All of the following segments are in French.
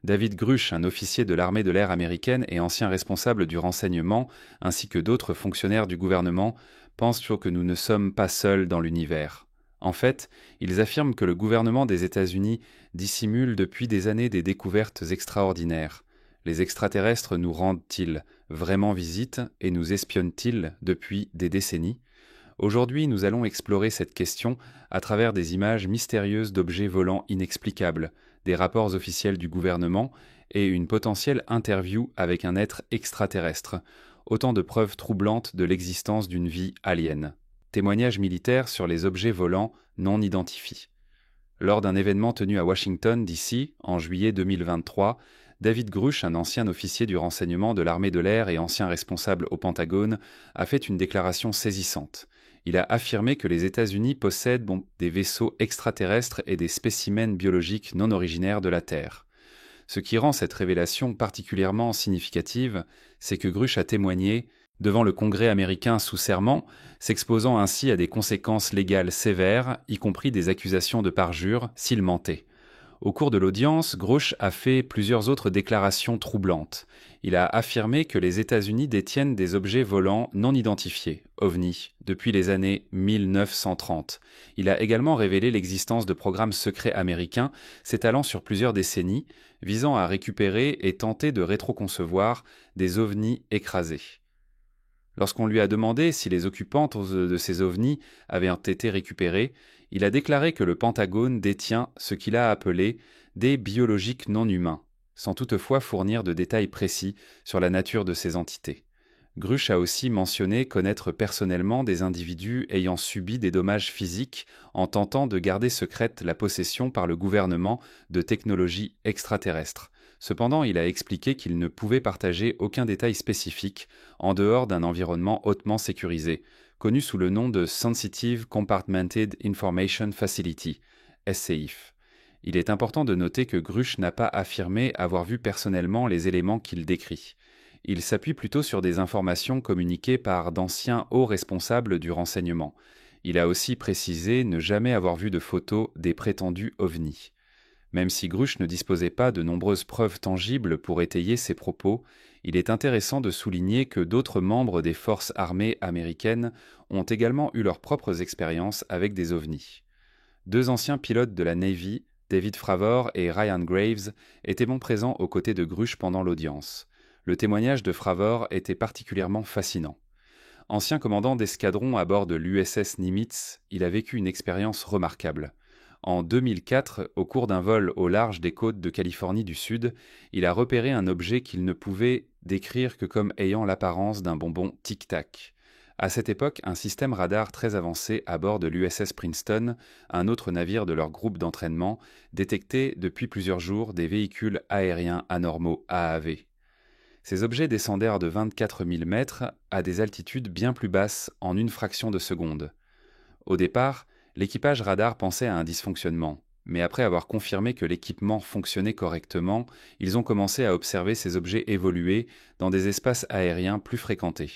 David Grush, un officier de l'armée de l'air américaine et ancien responsable du renseignement, ainsi que d'autres fonctionnaires du gouvernement, pensent que nous ne sommes pas seuls dans l'univers. En fait, ils affirment que le gouvernement des États-Unis dissimule depuis des années des découvertes extraordinaires. Les extraterrestres nous rendent-ils vraiment visite et nous espionnent-ils depuis des décennies? Aujourd'hui, nous allons explorer cette question à travers des images mystérieuses d'objets volants inexplicables, des rapports officiels du gouvernement et une potentielle interview avec un être extraterrestre, autant de preuves troublantes de l'existence d'une vie alien. Témoignages militaires sur les objets volants non identifiés. Lors d'un événement tenu à Washington, D.C., en juillet 2023, David Grush, un ancien officier du renseignement de l'armée de l'air et ancien responsable au Pentagone, a fait une déclaration saisissante. Il a affirmé que les États-Unis possèdent des vaisseaux extraterrestres et des spécimens biologiques non originaires de la Terre. Ce qui rend cette révélation particulièrement significative, c'est que Grush a témoigné devant le Congrès américain sous serment, s'exposant ainsi à des conséquences légales sévères, y compris des accusations de parjure, s'il mentait. Au cours de l'audience, Grush a fait plusieurs autres déclarations troublantes. Il a affirmé que les États-Unis détiennent des objets volants non identifiés, OVNI, depuis les années 1930. Il a également révélé l'existence de programmes secrets américains s'étalant sur plusieurs décennies, visant à récupérer et tenter de rétroconcevoir des ovnis écrasés. Lorsqu'on lui a demandé si les occupantes de ces ovnis avaient été récupérés, il a déclaré que le Pentagone détient ce qu'il a appelé des biologiques non humains, sans toutefois fournir de détails précis sur la nature de ces entités. Grush a aussi mentionné connaître personnellement des individus ayant subi des dommages physiques en tentant de garder secrète la possession par le gouvernement de technologies extraterrestres. Cependant, il a expliqué qu'il ne pouvait partager aucun détail spécifique en dehors d'un environnement hautement sécurisé, connu sous le nom de Sensitive Compartmented Information Facility, SCIF. Il est important de noter que Grush n'a pas affirmé avoir vu personnellement les éléments qu'il décrit. Il s'appuie plutôt sur des informations communiquées par d'anciens hauts responsables du renseignement. Il a aussi précisé ne jamais avoir vu de photos des prétendus ovnis. Même si Grush ne disposait pas de nombreuses preuves tangibles pour étayer ses propos, il est intéressant de souligner que d'autres membres des forces armées américaines ont également eu leurs propres expériences avec des ovnis. Deux anciens pilotes de la Navy, David Fravor et Ryan Graves, étaient présents aux côtés de Grush pendant l'audience. Le témoignage de Fravor était particulièrement fascinant. Ancien commandant d'escadron à bord de l'USS Nimitz, il a vécu une expérience remarquable. En 2004, au cours d'un vol au large des côtes de Californie du Sud, il a repéré un objet qu'il ne pouvait décrire que comme ayant l'apparence d'un bonbon Tic-Tac. À cette époque, un système radar très avancé à bord de l'USS Princeton, un autre navire de leur groupe d'entraînement, détectait depuis plusieurs jours des véhicules aériens anormaux AAV. Ces objets descendèrent de 24 000 mètres à des altitudes bien plus basses en une fraction de seconde. Au départ, l'équipage radar pensait à un dysfonctionnement, mais après avoir confirmé que l'équipement fonctionnait correctement, ils ont commencé à observer ces objets évoluer dans des espaces aériens plus fréquentés.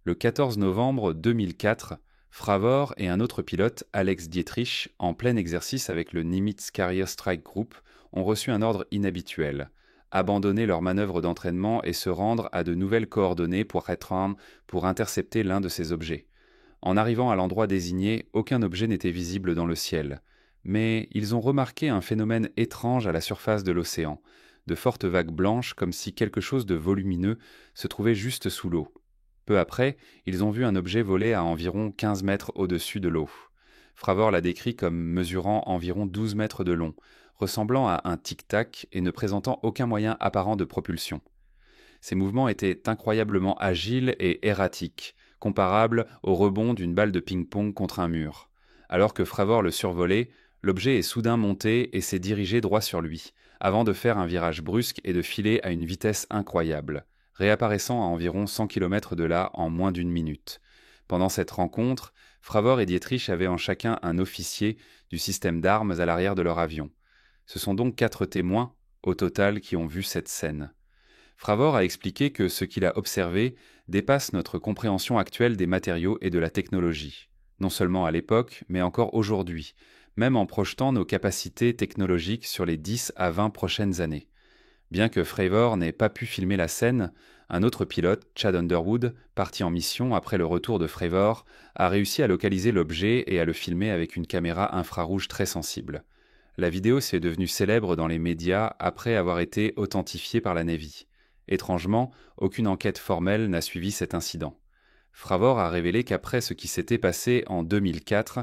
Le 14 novembre 2004, Fravor et un autre pilote, Alex Dietrich, en plein exercice avec le Nimitz Carrier Strike Group, ont reçu un ordre inhabituel: abandonner leur manœuvre d'entraînement et se rendre à de nouvelles coordonnées pour intercepter l'un de ces objets. En arrivant à l'endroit désigné, aucun objet n'était visible dans le ciel. Mais ils ont remarqué un phénomène étrange à la surface de l'océan, de fortes vagues blanches comme si quelque chose de volumineux se trouvait juste sous l'eau. Peu après, ils ont vu un objet voler à environ 15 mètres au-dessus de l'eau. Fravor l'a décrit comme mesurant environ 12 mètres de long, ressemblant à un tic-tac et ne présentant aucun moyen apparent de propulsion. Ces mouvements étaient incroyablement agiles et erratiques, comparables au rebond d'une balle de ping-pong contre un mur. Alors que Fravor le survolait, l'objet est soudain monté et s'est dirigé droit sur lui, avant de faire un virage brusque et de filer à une vitesse incroyable, réapparaissant à environ 100 km de là en moins d'une minute. Pendant cette rencontre, Fravor et Dietrich avaient en chacun un officier du système d'armes à l'arrière de leur avion. Ce sont donc 4 témoins, au total, qui ont vu cette scène. Fravor a expliqué que ce qu'il a observé dépasse notre compréhension actuelle des matériaux et de la technologie, non seulement à l'époque, mais encore aujourd'hui, même en projetant nos capacités technologiques sur les 10 à 20 prochaines années. Bien que Fravor n'ait pas pu filmer la scène, un autre pilote, Chad Underwood, parti en mission après le retour de Fravor, a réussi à localiser l'objet et à le filmer avec une caméra infrarouge très sensible. La vidéo s'est devenue célèbre dans les médias après avoir été authentifiée par la Navy. Étrangement, aucune enquête formelle n'a suivi cet incident. Fravor a révélé qu'après ce qui s'était passé en 2004,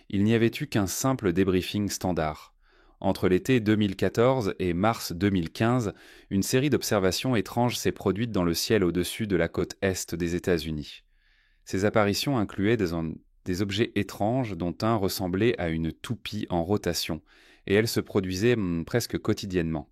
il n'y avait eu qu'un simple débriefing standard. Entre l'été 2014 et mars 2015, une série d'observations étranges s'est produite dans le ciel au-dessus de la côte est des États-Unis. Ces apparitions incluaient des objets étranges dont un ressemblait à une toupie en rotation, et elles se produisaient presque quotidiennement.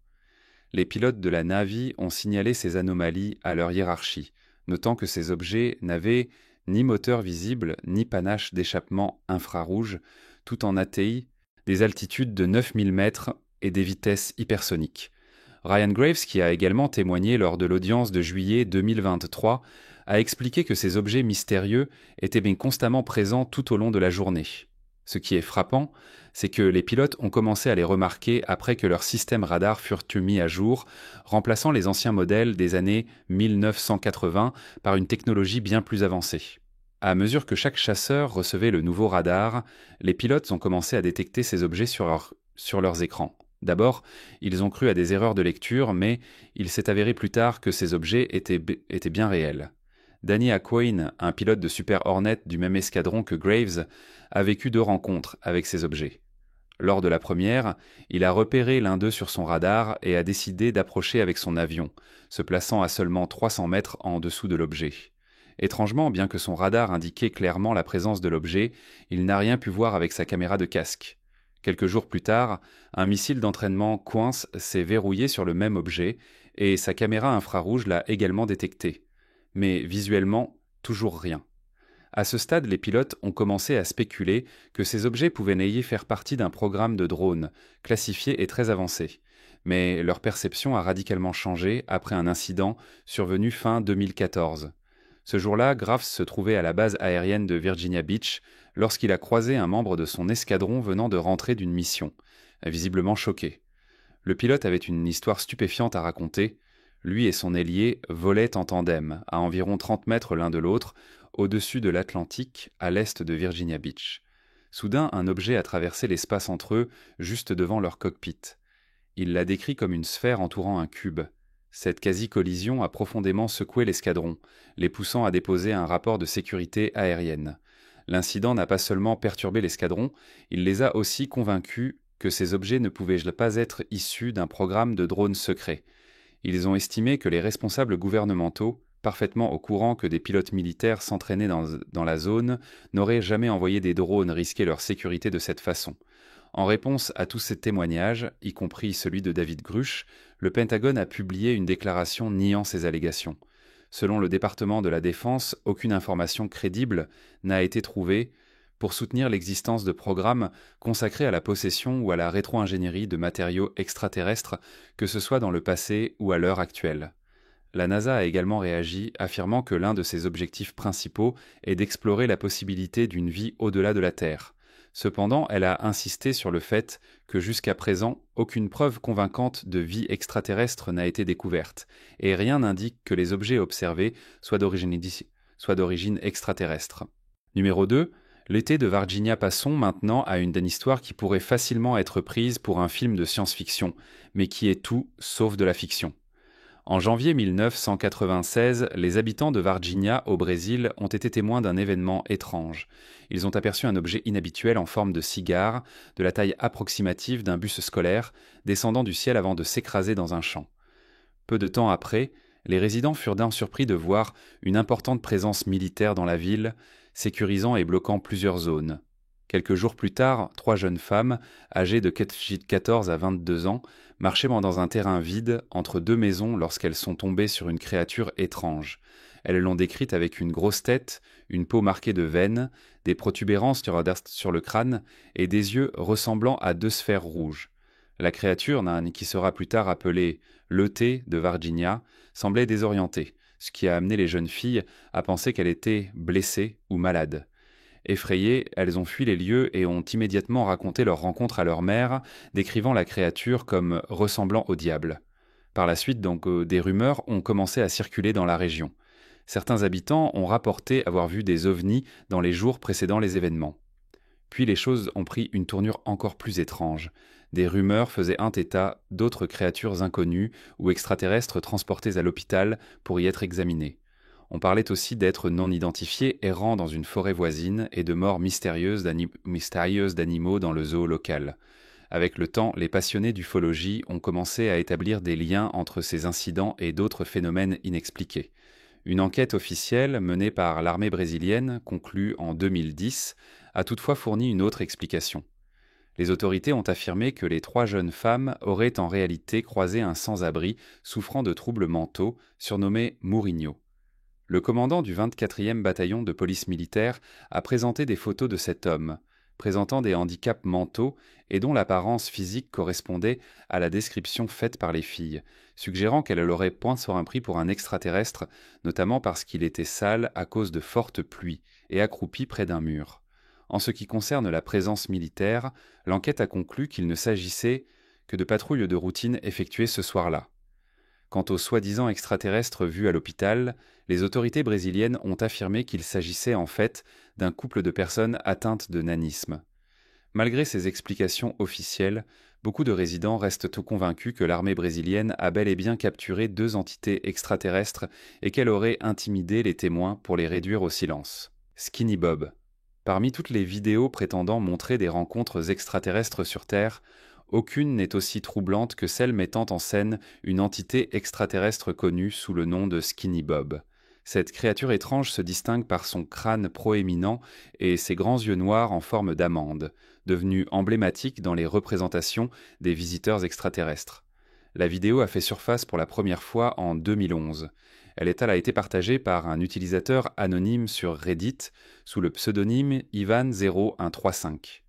Les pilotes de la Navy ont signalé ces anomalies à leur hiérarchie, notant que ces objets n'avaient ni moteur visible ni panache d'échappement infrarouge, tout en ATI, des altitudes de 9000 mètres et des vitesses hypersoniques. Ryan Graves, qui a également témoigné lors de l'audience de juillet 2023, a expliqué que ces objets mystérieux étaient bien constamment présents tout au long de la journée. Ce qui est frappant, c'est que les pilotes ont commencé à les remarquer après que leurs systèmes radars furent mis à jour, remplaçant les anciens modèles des années 1980 par une technologie bien plus avancée. À mesure que chaque chasseur recevait le nouveau radar, les pilotes ont commencé à détecter ces objets sur leurs écrans. D'abord, ils ont cru à des erreurs de lecture, mais il s'est avéré plus tard que ces objets étaient bien réels. Danny Aquain, un pilote de Super Hornet du même escadron que Graves, a vécu 2 rencontres avec ces objets. Lors de la première, il a repéré l'un d'eux sur son radar et a décidé d'approcher avec son avion, se plaçant à seulement 300 mètres en dessous de l'objet. Étrangement, bien que son radar indiquait clairement la présence de l'objet, il n'a rien pu voir avec sa caméra de casque. Quelques jours plus tard, un missile d'entraînement Quince s'est verrouillé sur le même objet et sa caméra infrarouge l'a également détecté. Mais visuellement, toujours rien. À ce stade, les pilotes ont commencé à spéculer que ces objets pouvaient n'ayez faire partie d'un programme de drones, classifié et très avancé. Mais leur perception a radicalement changé après un incident survenu fin 2014. Ce jour-là, Graves se trouvait à la base aérienne de Virginia Beach lorsqu'il a croisé un membre de son escadron venant de rentrer d'une mission, visiblement choqué. Le pilote avait une histoire stupéfiante à raconter. Lui et son ailier volaient en tandem, à environ 30 mètres l'un de l'autre, au-dessus de l'Atlantique, à l'est de Virginia Beach. Soudain, un objet a traversé l'espace entre eux, juste devant leur cockpit. Il l'a décrit comme une sphère entourant un cube. Cette quasi-collision a profondément secoué l'escadron, les poussant à déposer un rapport de sécurité aérienne. L'incident n'a pas seulement perturbé l'escadron, il les a aussi convaincus que ces objets ne pouvaient pas être issus d'un programme de drones secrets. Ils ont estimé que les responsables gouvernementaux, parfaitement au courant que des pilotes militaires s'entraînaient dans la zone, n'auraient jamais envoyé des drones risquer leur sécurité de cette façon. En réponse à tous ces témoignages, y compris celui de David Grush, le Pentagone a publié une déclaration niant ces allégations. Selon le département de la Défense, aucune information crédible n'a été trouvée pour soutenir l'existence de programmes consacrés à la possession ou à la rétro-ingénierie de matériaux extraterrestres, que ce soit dans le passé ou à l'heure actuelle. La NASA a également réagi, affirmant que l'un de ses objectifs principaux est d'explorer la possibilité d'une vie au-delà de la Terre. Cependant, elle a insisté sur le fait que jusqu'à présent, aucune preuve convaincante de vie extraterrestre n'a été découverte, et rien n'indique que les objets observés soient d'origine extraterrestre. Numéro 2. L'été de Virginia Passons maintenant à une histoire qui pourrait facilement être prise pour un film de science-fiction, mais qui est tout sauf de la fiction. En janvier 1996, les habitants de Varginha, au Brésil, ont été témoins d'un événement étrange. Ils ont aperçu un objet inhabituel en forme de cigare, de la taille approximative d'un bus scolaire, descendant du ciel avant de s'écraser dans un champ. Peu de temps après, les résidents furent surpris de voir une importante présence militaire dans la ville, sécurisant et bloquant plusieurs zones. Quelques jours plus tard, 3 jeunes femmes, âgées de 14 à 22 ans, marchaient dans un terrain vide entre 2 maisons lorsqu'elles sont tombées sur une créature étrange. Elles l'ont décrite avec une grosse tête, une peau marquée de veines, des protubérances sur le crâne et des yeux ressemblant à 2 sphères rouges. La créature, qui sera plus tard appelée l'E.T. de Virginia, semblait désorientée, ce qui a amené les jeunes filles à penser qu'elle était blessée ou malade. Effrayées, elles ont fui les lieux et ont immédiatement raconté leur rencontre à leur mère, décrivant la créature comme ressemblant au diable. Par la suite, donc, des rumeurs ont commencé à circuler dans la région. Certains habitants ont rapporté avoir vu des ovnis dans les jours précédant les événements. Puis les choses ont pris une tournure encore plus étrange. Des rumeurs faisaient un état d'autres créatures inconnues ou extraterrestres transportées à l'hôpital pour y être examinées. On parlait aussi d'êtres non identifiés errant dans une forêt voisine et de morts mystérieuses d'animaux dans le zoo local. Avec le temps, les passionnés d'ufologie ont commencé à établir des liens entre ces incidents et d'autres phénomènes inexpliqués. Une enquête officielle menée par l'armée brésilienne, conclue en 2010, a toutefois fourni une autre explication. Les autorités ont affirmé que les 3 jeunes femmes auraient en réalité croisé un sans-abri souffrant de troubles mentaux, surnommé Mourinho. Le commandant du 24e bataillon de police militaire a présenté des photos de cet homme, présentant des handicaps mentaux et dont l'apparence physique correspondait à la description faite par les filles, suggérant qu'elle l'aurait point pris pour un extraterrestre, notamment parce qu'il était sale à cause de fortes pluies et accroupi près d'un mur. En ce qui concerne la présence militaire, l'enquête a conclu qu'il ne s'agissait que de patrouilles de routine effectuées ce soir-là. Quant aux soi-disant extraterrestres vus à l'hôpital, les autorités brésiliennes ont affirmé qu'il s'agissait en fait d'un couple de personnes atteintes de nanisme. Malgré ces explications officielles, beaucoup de résidents restent convaincus que l'armée brésilienne a bel et bien capturé 2 entités extraterrestres et qu'elle aurait intimidé les témoins pour les réduire au silence. Skinny Bob. Parmi toutes les vidéos prétendant montrer des rencontres extraterrestres sur Terre, aucune n'est aussi troublante que celle mettant en scène une entité extraterrestre connue sous le nom de Skinny Bob. Cette créature étrange se distingue par son crâne proéminent et ses grands yeux noirs en forme d'amande, devenus emblématiques dans les représentations des visiteurs extraterrestres. La vidéo a fait surface pour la première fois en 2011. Elle a été partagée par un utilisateur anonyme sur Reddit sous le pseudonyme Ivan0135.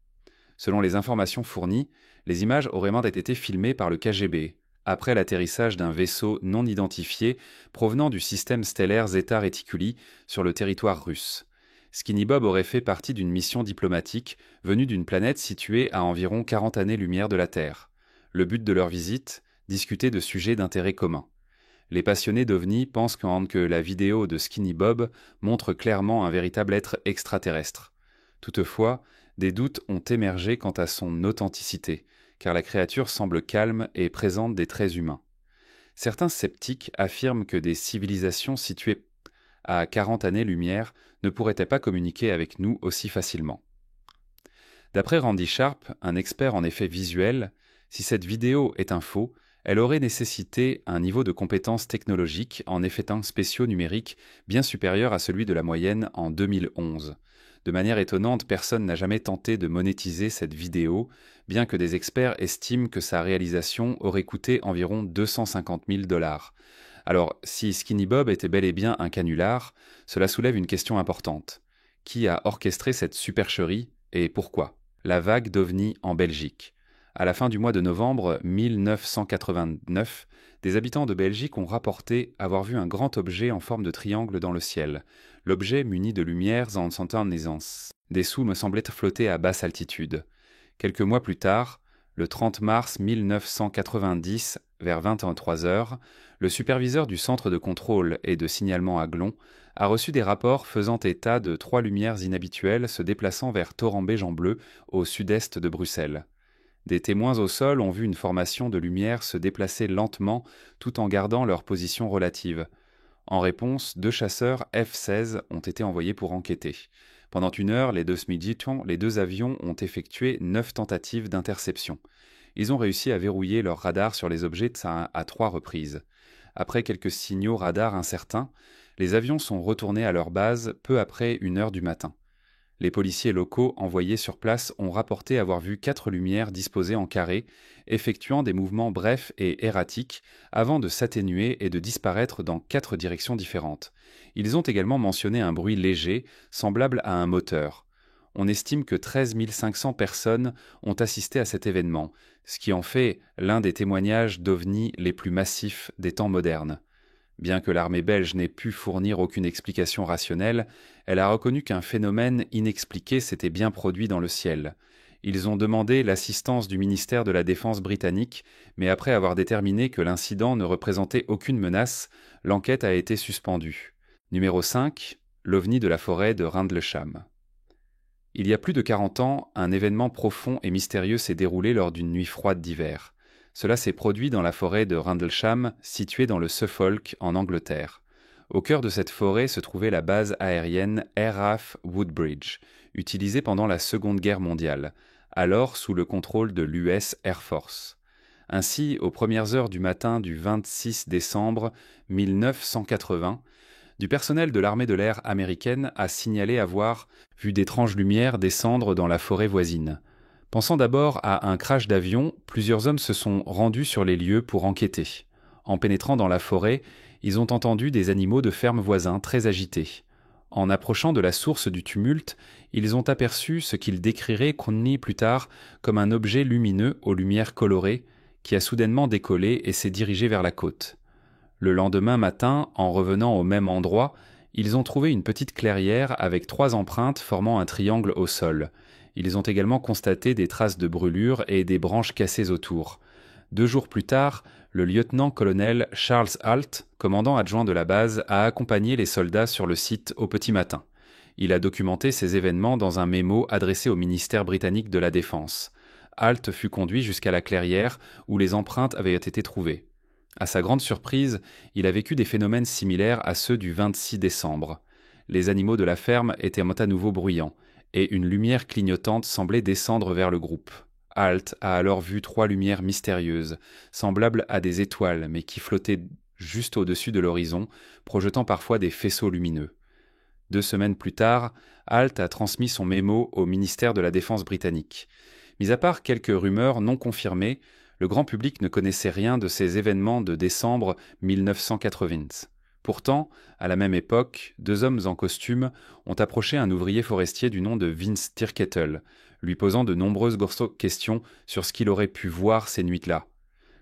Selon les informations fournies, les images auraient même été filmées par le KGB, après l'atterrissage d'un vaisseau non identifié provenant du système stellaire Zeta Reticuli sur le territoire russe. Skinny Bob aurait fait partie d'une mission diplomatique venue d'une planète située à environ 40 années-lumière de la Terre. Le but de leur visite, discuter de sujets d'intérêt commun. Les passionnés d'OVNI pensent que la vidéo de Skinny Bob montre clairement un véritable être extraterrestre. Toutefois, des doutes ont émergé quant à son authenticité, car la créature semble calme et présente des traits humains. Certains sceptiques affirment que des civilisations situées à 40 années-lumière ne pourraient pas communiquer avec nous aussi facilement. D'après Randy Sharp, un expert en effets visuels, si cette vidéo est un faux, elle aurait nécessité un niveau de compétence technologique en effets spéciaux numériques bien supérieur à celui de la moyenne en 2011. De manière étonnante, personne n'a jamais tenté de monétiser cette vidéo, bien que des experts estiment que sa réalisation aurait coûté environ 250 000 $. Alors, si Skinny Bob était bel et bien un canular, cela soulève une question importante. Qui a orchestré cette supercherie et pourquoi ? La vague d'OVNI en Belgique. À la fin du mois de novembre 1989, des habitants de Belgique ont rapporté avoir vu un grand objet en forme de triangle dans le ciel. L'objet, muni de lumières en naissance. Des sous me semblaient flotter à basse altitude. Quelques mois plus tard, le 30 mars 1990, vers 23 h, le superviseur du centre de contrôle et de signalement à Glon a reçu des rapports faisant état de 3 lumières inhabituelles se déplaçant vers Torrambégembleu, au sud-est de Bruxelles. Des témoins au sol ont vu une formation de lumière se déplacer lentement tout en gardant leur position relative. En réponse, 2 chasseurs F-16 ont été envoyés pour enquêter. Pendant 1 heure, les 2 avions ont effectué 9 tentatives d'interception. Ils ont réussi à verrouiller leur radar sur les objets à 3 reprises. Après quelques signaux radars incertains, les avions sont retournés à leur base peu après 1 heure du matin. Les policiers locaux envoyés sur place ont rapporté avoir vu 4 lumières disposées en carré, effectuant des mouvements brefs et erratiques avant de s'atténuer et de disparaître dans 4 directions différentes. Ils ont également mentionné un bruit léger, semblable à un moteur. On estime que 13 500 personnes ont assisté à cet événement, ce qui en fait l'un des témoignages d'OVNI les plus massifs des temps modernes. Bien que l'armée belge n'ait pu fournir aucune explication rationnelle, elle a reconnu qu'un phénomène inexpliqué s'était bien produit dans le ciel. Ils ont demandé l'assistance du ministère de la Défense britannique, mais après avoir déterminé que l'incident ne représentait aucune menace, l'enquête a été suspendue. Numéro 5. L'OVNI de la forêt de Rendlesham. Il y a plus de 40 ans, un événement profond et mystérieux s'est déroulé lors d'une nuit froide d'hiver. Cela s'est produit dans la forêt de Rendlesham, située dans le Suffolk, en Angleterre. Au cœur de cette forêt se trouvait la base aérienne Air RAF Woodbridge, utilisée pendant la Seconde Guerre mondiale, alors sous le contrôle de l'US Air Force. Ainsi, aux premières heures du matin du 26 décembre 1980, du personnel de l'armée de l'air américaine a signalé avoir vu d'étranges lumières descendre dans la forêt voisine. Pensant d'abord à un crash d'avion, plusieurs hommes se sont rendus sur les lieux pour enquêter. En pénétrant dans la forêt, ils ont entendu des animaux de ferme voisins très agités. En approchant de la source du tumulte, ils ont aperçu ce qu'ils décriraient Conley plus tard comme un objet lumineux aux lumières colorées qui a soudainement décollé et s'est dirigé vers la côte. Le lendemain matin, en revenant au même endroit, ils ont trouvé une petite clairière avec 3 empreintes formant un triangle au sol. Ils ont également constaté des traces de brûlures et des branches cassées autour. 2 jours plus tard, le lieutenant-colonel Charles Halt, commandant adjoint de la base, a accompagné les soldats sur le site au petit matin. Il a documenté ces événements dans un mémo adressé au ministère britannique de la Défense. Halt fut conduit jusqu'à la clairière où les empreintes avaient été trouvées. À sa grande surprise, il a vécu des phénomènes similaires à ceux du 26 décembre. Les animaux de la ferme étaient à nouveau bruyants, et une lumière clignotante semblait descendre vers le groupe. Halt a alors vu 3 lumières mystérieuses, semblables à des étoiles, mais qui flottaient juste au-dessus de l'horizon, projetant parfois des faisceaux lumineux. 2 semaines plus tard, Halt a transmis son mémo au ministère de la Défense britannique. Mis à part quelques rumeurs non confirmées, le grand public ne connaissait rien de ces événements de décembre 1980. Pourtant, à la même époque, 2 hommes en costume ont approché un ouvrier forestier du nom de Vince Tirkettle, lui posant de nombreuses questions sur ce qu'il aurait pu voir ces nuits-là.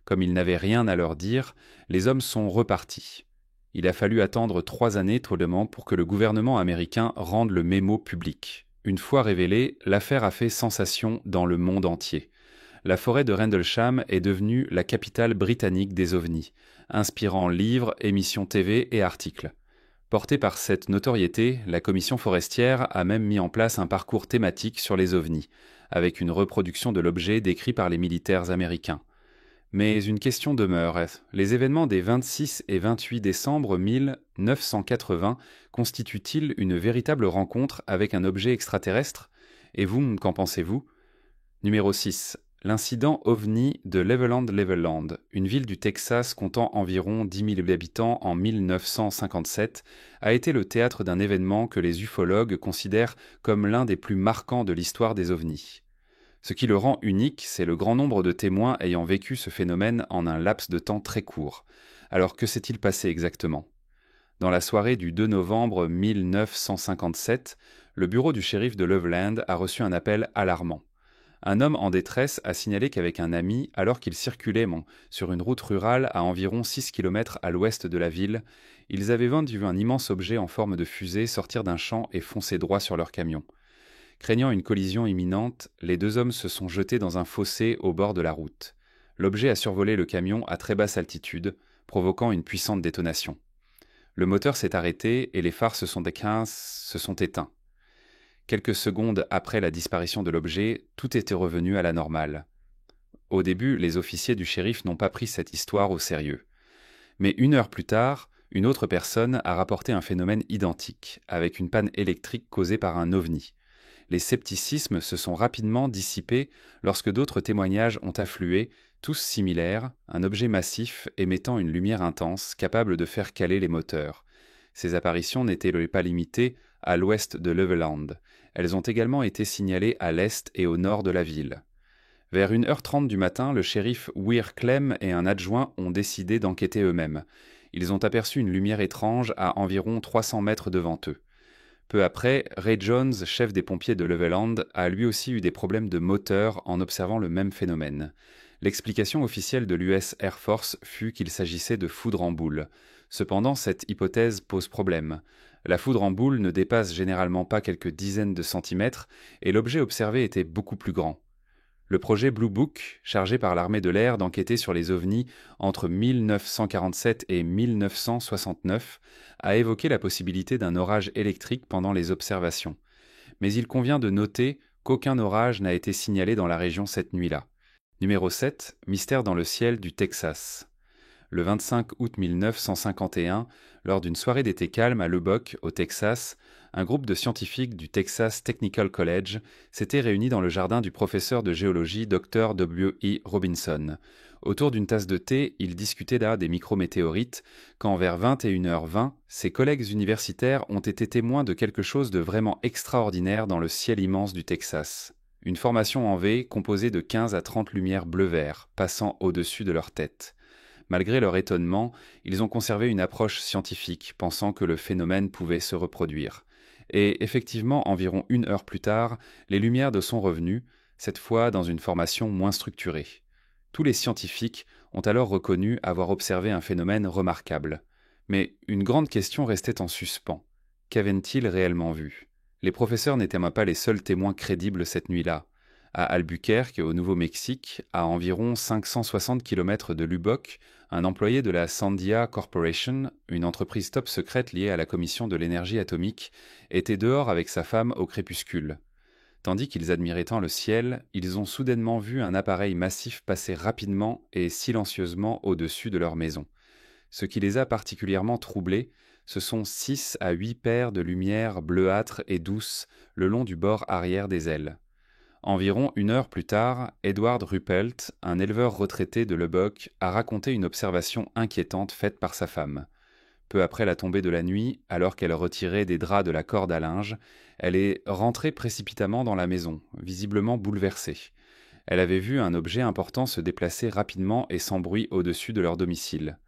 Comme il n'avait rien à leur dire, les hommes sont repartis. Il a fallu attendre 3 années totalement pour que le gouvernement américain rende le mémo public. Une fois révélé, l'affaire a fait sensation dans le monde entier. La forêt de Rendlesham est devenue la capitale britannique des ovnis, inspirant livres, émissions TV et articles. Portée par cette notoriété, la commission forestière a même mis en place un parcours thématique sur les ovnis, avec une reproduction de l'objet décrit par les militaires américains. Mais une question demeure, les événements des 26 et 28 décembre 1980 constituent-ils une véritable rencontre avec un objet extraterrestre? Et vous, qu'en pensez-vous? Numéro 6. L'incident OVNI de Levelland, une ville du Texas comptant environ 10 000 habitants en 1957, a été le théâtre d'un événement que les ufologues considèrent comme l'un des plus marquants de l'histoire des ovnis. Ce qui le rend unique, c'est le grand nombre de témoins ayant vécu ce phénomène en un laps de temps très court. Alors que s'est-il passé exactement? Dans la soirée du 2 novembre 1957, le bureau du shérif de Levelland a reçu un appel alarmant. Un homme en détresse a signalé qu'avec un ami, alors qu'il circulait sur une route rurale à environ 6 km à l'ouest de la ville, ils avaient vu un immense objet en forme de fusée sortir d'un champ et foncer droit sur leur camion. Craignant une collision imminente, les 2 hommes se sont jetés dans un fossé au bord de la route. L'objet a survolé le camion à très basse altitude, provoquant une puissante détonation. Le moteur s'est arrêté et les phares se sont éteints. Quelques secondes après la disparition de l'objet, tout était revenu à la normale. Au début, les officiers du shérif n'ont pas pris cette histoire au sérieux. Mais 1 heure plus tard, une autre personne a rapporté un phénomène identique, avec une panne électrique causée par un ovni. Les scepticismes se sont rapidement dissipés lorsque d'autres témoignages ont afflué, tous similaires, un objet massif émettant une lumière intense capable de faire caler les moteurs. Ces apparitions n'étaient pas limitées à l'ouest de Levelland. Elles ont également été signalées à l'est et au nord de la ville. Vers 1h30 du matin, le shérif Weir Clem et un adjoint ont décidé d'enquêter eux-mêmes. Ils ont aperçu une lumière étrange à environ 300 mètres devant eux. Peu après, Ray Jones, chef des pompiers de Levelland, a lui aussi eu des problèmes de moteur en observant le même phénomène. L'explication officielle de l'US Air Force fut qu'il s'agissait de foudre en boule. Cependant, cette hypothèse pose problème. La foudre en boule ne dépasse généralement pas quelques dizaines de centimètres et l'objet observé était beaucoup plus grand. Le projet Blue Book, chargé par l'armée de l'air d'enquêter sur les ovnis entre 1947 et 1969, a évoqué la possibilité d'un orage électrique pendant les observations. Mais il convient de noter qu'aucun orage n'a été signalé dans la région cette nuit-là. Numéro 7, mystère dans le ciel du Texas. Le 25 août 1951, lors d'une soirée d'été calme à Lubbock, au Texas, un groupe de scientifiques du Texas Technical College s'était réuni dans le jardin du professeur de géologie Dr. W. E. Robinson. Autour d'une tasse de thé, ils discutaient là des micrométéorites, quand vers 21h20, ses collègues universitaires ont été témoins de quelque chose de vraiment extraordinaire dans le ciel immense du Texas. Une formation en V composée de 15 à 30 lumières bleu-vert passant au-dessus de leur tête. Malgré leur étonnement, ils ont conservé une approche scientifique, pensant que le phénomène pouvait se reproduire. Et effectivement, environ 1 heure plus tard, les lumières de sont revenues, cette fois dans une formation moins structurée. Tous les scientifiques ont alors reconnu avoir observé un phénomène remarquable. Mais une grande question restait en suspens. Qu'avaient-ils réellement vu ? Les professeurs n'étaient pas les seuls témoins crédibles cette nuit-là. À Albuquerque, au Nouveau-Mexique, à environ 560 km de Lubbock, un employé de la Sandia Corporation, une entreprise top secrète liée à la Commission de l'énergie atomique, était dehors avec sa femme au crépuscule. Tandis qu'ils admiraient tant le ciel, ils ont soudainement vu un appareil massif passer rapidement et silencieusement au-dessus de leur maison. Ce qui les a particulièrement troublés, ce sont 6 à 8 paires de lumières bleuâtres et douces le long du bord arrière des ailes. Environ 1 heure plus tard, Edward Ruppelt, un éleveur retraité de Lubbock, a raconté une observation inquiétante faite par sa femme. Peu après la tombée de la nuit, alors qu'elle retirait des draps de la corde à linge, elle est rentrée précipitamment dans la maison, visiblement bouleversée. Elle avait vu un objet important se déplacer rapidement et sans bruit au-dessus de leur domicile.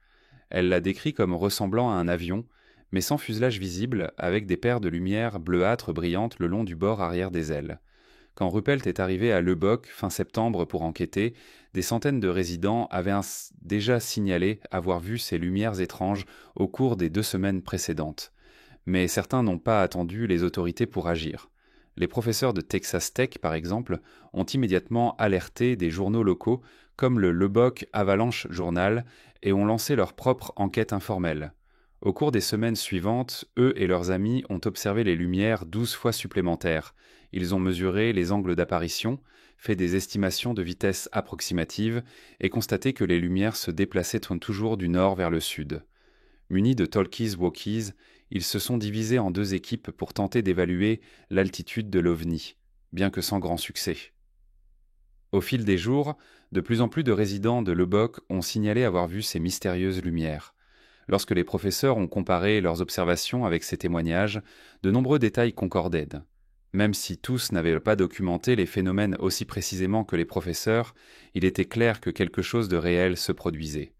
Elle l'a décrit comme ressemblant à un avion, mais sans fuselage visible, avec des paires de lumières bleuâtres brillantes le long du bord arrière des ailes. Quand Ruppelt est arrivé à Lubbock fin septembre pour enquêter, des centaines de résidents avaient déjà signalé avoir vu ces lumières étranges au cours des 2 semaines précédentes. Mais certains n'ont pas attendu les autorités pour agir. Les professeurs de Texas Tech, par exemple, ont immédiatement alerté des journaux locaux comme le Lubbock Avalanche Journal et ont lancé leur propre enquête informelle. Au cours des semaines suivantes, eux et leurs amis ont observé les lumières 12 fois supplémentaires. Ils ont mesuré les angles d'apparition, fait des estimations de vitesse approximative et constaté que les lumières se déplaçaient toujours du nord vers le sud. Munis de talkies-walkies, ils se sont divisés en 2 équipes pour tenter d'évaluer l'altitude de l'OVNI, bien que sans grand succès. Au fil des jours, de plus en plus de résidents de Lubbock ont signalé avoir vu ces mystérieuses lumières. Lorsque les professeurs ont comparé leurs observations avec ces témoignages, de nombreux détails concordaient. Même si tous n'avaient pas documenté les phénomènes aussi précisément que les professeurs, il était clair que quelque chose de réel se produisait.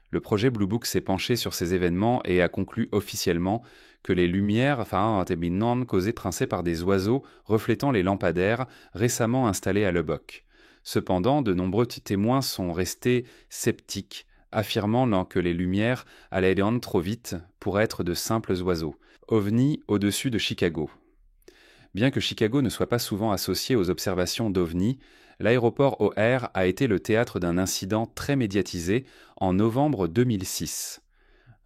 Le projet Blue Book s'est penché sur ces événements et a conclu officiellement que les lumières causées principales par des oiseaux reflétant les lampadaires récemment installés à Lubbock. Cependant, de nombreux témoins sont restés sceptiques, affirmant que les lumières allaient trop vite pour être de simples oiseaux. OVNI au-dessus de Chicago. Bien que Chicago ne soit pas souvent associé aux observations d'OVNI, l'aéroport O'Hare a été le théâtre d'un incident très médiatisé en novembre 2006.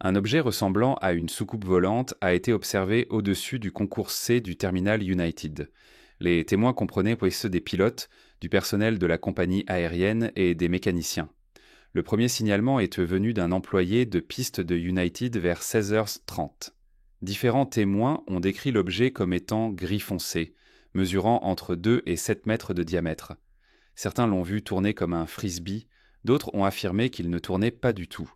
Un objet ressemblant à une soucoupe volante a été observé au-dessus du concours C du terminal United. Les témoins comprenaient ceux des pilotes, du personnel de la compagnie aérienne et des mécaniciens. Le premier signalement est venu d'un employé de piste de United vers 16h30. Différents témoins ont décrit l'objet comme étant gris foncé, mesurant entre 2 et 7 mètres de diamètre. Certains l'ont vu tourner comme un frisbee, d'autres ont affirmé qu'il ne tournait pas du tout.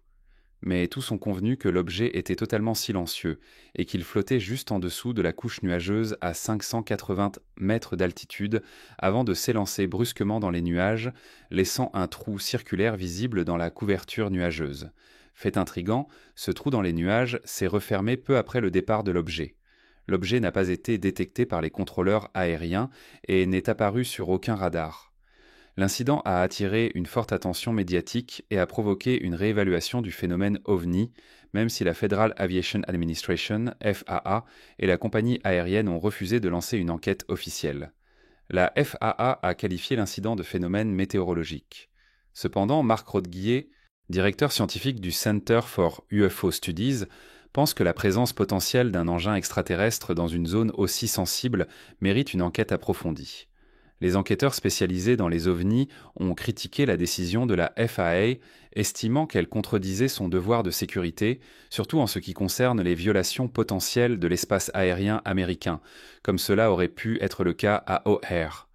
Mais tous ont convenu que l'objet était totalement silencieux et qu'il flottait juste en dessous de la couche nuageuse à 580 mètres d'altitude avant de s'élancer brusquement dans les nuages, laissant un trou circulaire visible dans la couverture nuageuse. Fait intrigant, ce trou dans les nuages s'est refermé peu après le départ de l'objet. L'objet n'a pas été détecté par les contrôleurs aériens et n'est apparu sur aucun radar. L'incident a attiré une forte attention médiatique et a provoqué une réévaluation du phénomène OVNI, même si la Federal Aviation Administration, FAA, et la compagnie aérienne ont refusé de lancer une enquête officielle. La FAA a qualifié l'incident de phénomène météorologique. Cependant, Marc Rodeguier, directeur scientifique du Center for UFO Studies, pense que la présence potentielle d'un engin extraterrestre dans une zone aussi sensible mérite une enquête approfondie. Les enquêteurs spécialisés dans les ovnis ont critiqué la décision de la FAA, estimant qu'elle contredisait son devoir de sécurité, surtout en ce qui concerne les violations potentielles de l'espace aérien américain, comme cela aurait pu être le cas à O'Hare.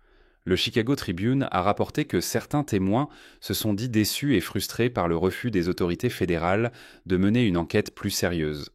Le Chicago Tribune a rapporté que certains témoins se sont dit déçus et frustrés par le refus des autorités fédérales de mener une enquête plus sérieuse.